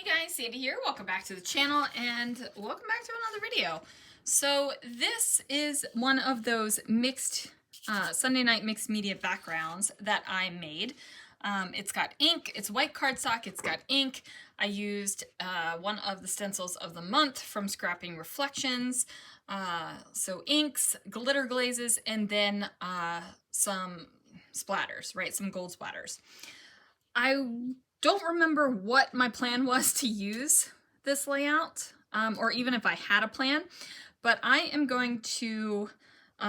Hey guys, Sandy here. Welcome back to the channel and welcome back to another video. So this is one of those mixed Sunday night mixed media backgrounds that I made. It's got ink, it's white cardstock, it's got ink. I used one of the stencils of the month from Scrapping Reflections. So inks, glitter glazes, and then some splatters, right? Some gold splatters. I don't remember what my plan was to use this layout, or even if I had a plan, but I am going to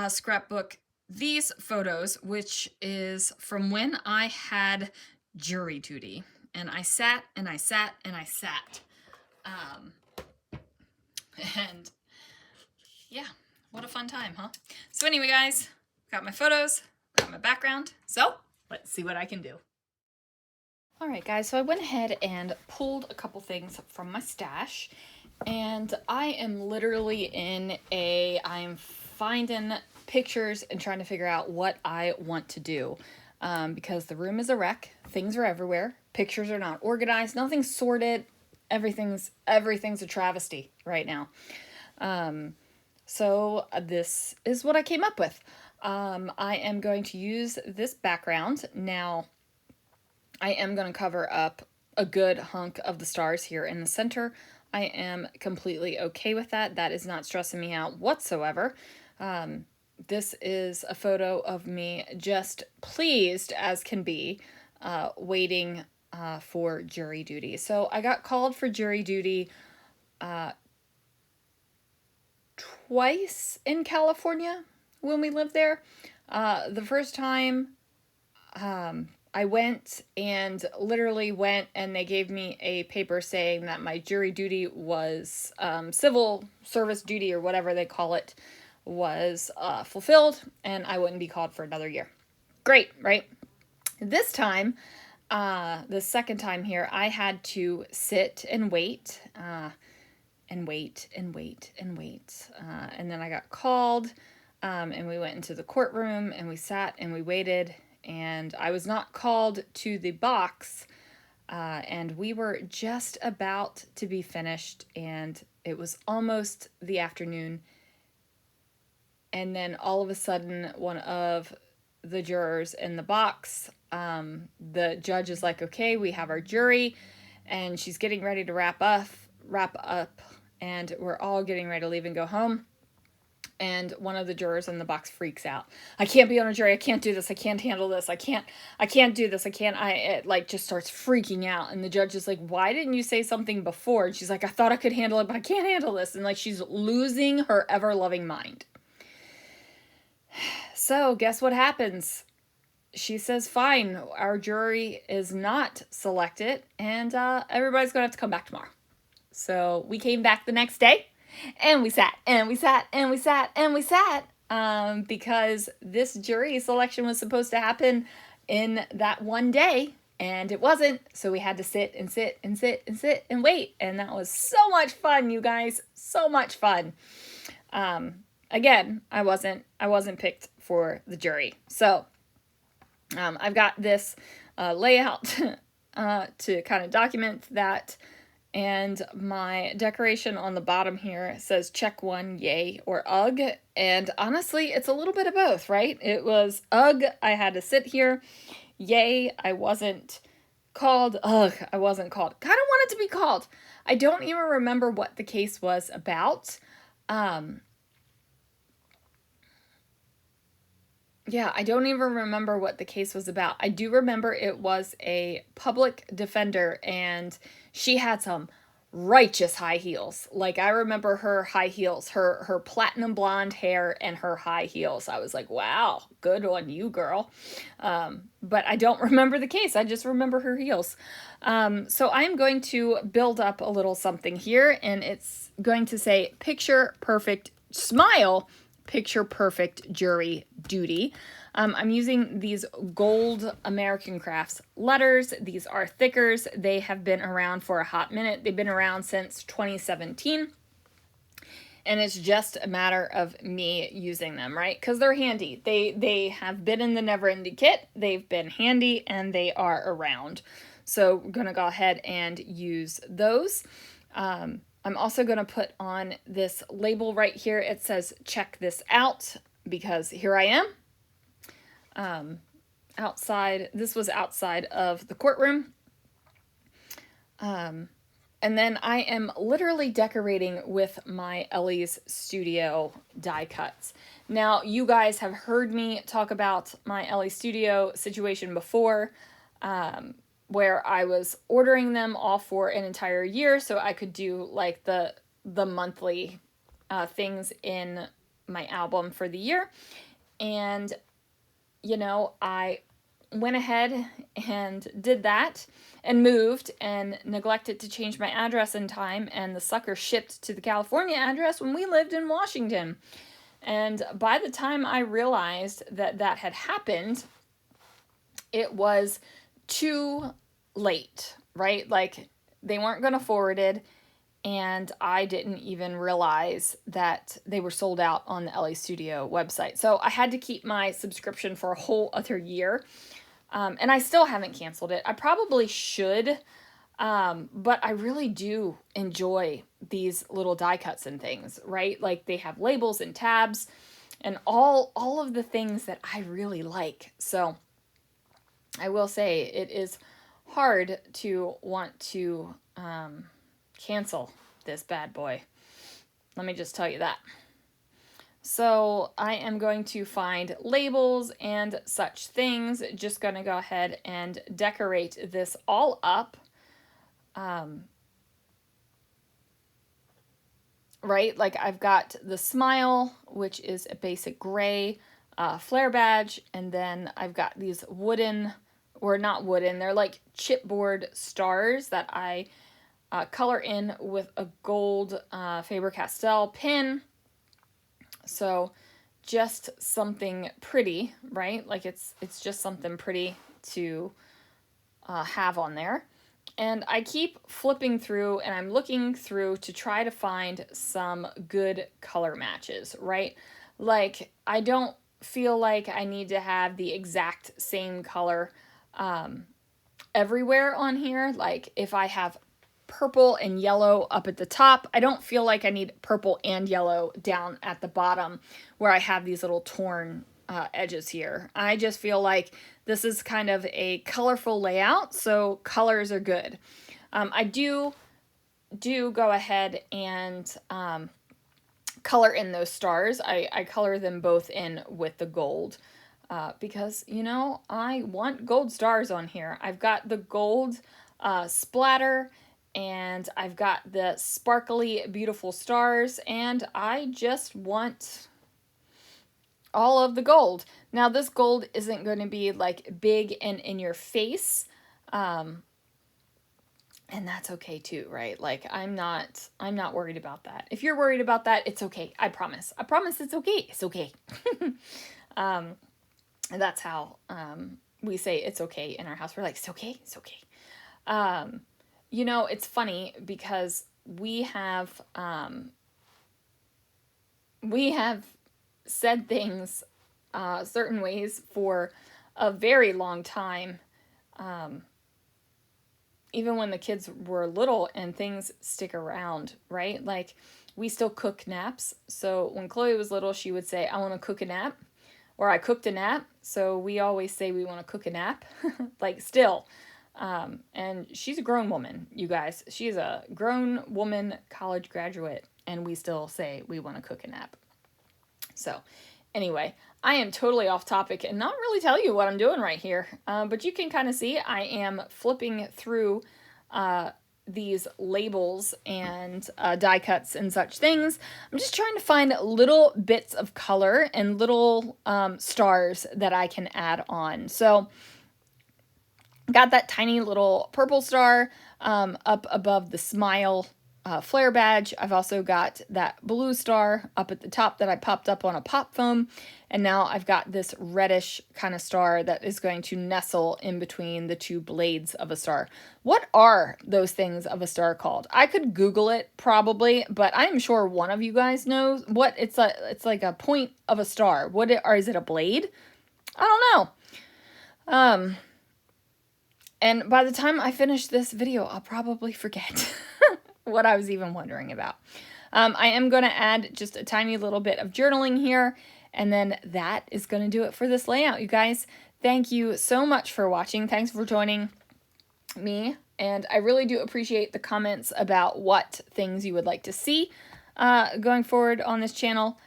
scrapbook these photos, which is from when I had jury duty. And I sat and I sat and I sat. And yeah, what a fun time, huh? So anyway, guys, got my photos, got my background. So let's see what I can do. Alright guys, so I went ahead and pulled a couple things from my stash, and I am literally I'm finding pictures and trying to figure out what I want to do, because the room is a wreck, things are everywhere, pictures are not organized, nothing's sorted, everything's a travesty right now. So this is what I came up with. I am going to use this background. Now, I am going to cover up a good hunk of the stars here in the center. I am completely okay with that. That is not stressing me out whatsoever. This is a photo of me just pleased as can be, waiting for jury duty. So I got called for jury duty twice in California when we lived there. The first time, I went and literally went and they gave me a paper saying that my jury duty was, civil service duty or whatever they call it, was fulfilled and I wouldn't be called for another year. Great, right? This time, the second time here, I had to sit and wait, and wait, and wait, and wait. And then I got called, and we went into the courtroom and we sat and we waited. And I was not called to the box, and we were just about to be finished, and it was almost the afternoon, and then all of a sudden, one of the jurors in the box, the judge is like, okay, we have our jury, and she's getting ready to wrap up, and we're all getting ready to leave and go home. And one of the jurors in the box freaks out. I can't be on a jury. I can't do this. I can't handle this. I can't do this. It like just starts freaking out. And the judge is like, why didn't you say something before? And she's like, I thought I could handle it, but I can't handle this. And like, she's losing her ever-loving mind. So guess what happens? She says, fine, our jury is not selected and everybody's going to have to come back tomorrow. So we came back the next day. And we sat, and we sat, and we sat, and we sat, because this jury selection was supposed to happen in that one day, and it wasn't, so we had to sit, and sit, and sit, and sit, and wait, and that was so much fun, you guys, so much fun. Again, I wasn't picked for the jury, so, I've got this, layout, to kind of document that. And my decoration on the bottom here says check one, yay, or ugh. And honestly, it's a little bit of both, right? It was ugh, I had to sit here. Yay, I wasn't called. Ugh, I wasn't called. Kind of wanted to be called. I don't even remember what the case was about. Yeah, I don't even remember what the case was about. I do remember it was a public defender, and she had some righteous high heels. Like, I remember her high heels, her platinum blonde hair and her high heels. I was like, wow, good on you, girl. But I don't remember the case. I just remember her heels. So I'm going to build up a little something here, and it's going to say picture perfect smile, picture perfect jury duty. I'm using these gold American Crafts letters. These are thickers. They have been around for a hot minute. They've been around since 2017. And it's just a matter of me using them, right? Because they're handy. They have been in the Never Ending kit. They've been handy and they are around. So we're going to go ahead and use those. I'm also going to put on this label right here. It says, check this out, because here I am. Outside, this was outside of the courtroom. And then I am literally decorating with my Ellie's Studio die cuts. Now, you guys have heard me talk about my Ellie Studio situation before, where I was ordering them all for an entire year so I could do like the monthly things in my album for the year. And, you know, I went ahead and did that and moved and neglected to change my address in time, and the sucker shipped to the California address when we lived in Washington. And by the time I realized that that had happened, it was too late, right? Like, they weren't going to forward it, and I didn't even realize that they were sold out on the LA Studio website. So I had to keep my subscription for a whole other year. And I still haven't canceled it. I probably should, but I really do enjoy these little die cuts and things, right? Like, they have labels and tabs and all of the things that I really like. So I will say it is hard to want to cancel this bad boy. Let me just tell you that. So I am going to find labels and such things. Just going to go ahead and decorate this all up. Right? Like, I've got the smile, which is a basic gray flare badge. And then I've got these wooden, or not wooden, they're like chipboard stars that I color in with a gold Faber-Castell pin. So just something pretty, right? Like, it's just something pretty to have on there. And I keep flipping through and I'm looking through to try to find some good color matches, right? Like, I don't feel like I need to have the exact same color everywhere on here. Like, if I have purple and yellow up at the top, I don't feel like I need purple and yellow down at the bottom where I have these little torn edges here. I just feel like this is kind of a colorful layout, so colors are good. I do go ahead and color in those stars. I color them both in with the gold because, you know, I want gold stars on here. I've got the gold splatter, and I've got the sparkly, beautiful stars, and I just want all of the gold. Now, this gold isn't going to be like big and in your face, and that's okay too, right? Like, I'm not worried about that. If you're worried about that, it's okay. I promise it's okay. It's okay. That's how we say it's okay in our house. We're like, it's okay. It's okay. You know, it's funny because we have said things certain ways for a very long time, even when the kids were little, and things stick around, right? Like, we still cook naps. So when Chloe was little, she would say, I want to cook a nap, or I cooked a nap. So we always say we want to cook a nap, like, still. And she's a grown woman, you guys. She's a grown woman, college graduate, and we still say we want to cook a nap. So anyway, I am totally off topic and not really tell you what I'm doing right here. But you can kind of see I am flipping through these labels and die cuts and such things. I'm just trying to find little bits of color and little stars that I can add on. So got that tiny little purple star up above the smile flare badge. I've also got that blue star up at the top that I popped up on a pop foam. And now I've got this reddish kind of star that is going to nestle in between the two blades of a star. What are those things of a star called? I could Google it probably, but I'm sure one of you guys knows what it's like a point of a star. Or is it a blade? I don't know. And by the time I finish this video, I'll probably forget what I was even wondering about. I am going to add just a tiny little bit of journaling here, and then that is going to do it for this layout, you guys. Thank you so much for watching. Thanks for joining me, and I really do appreciate the comments about what things you would like to see going forward on this channel.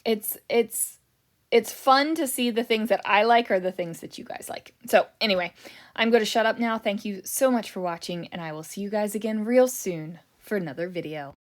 It's fun to see the things that I like or the things that you guys like. So anyway, I'm going to shut up now. Thank you so much for watching, and I will see you guys again real soon for another video.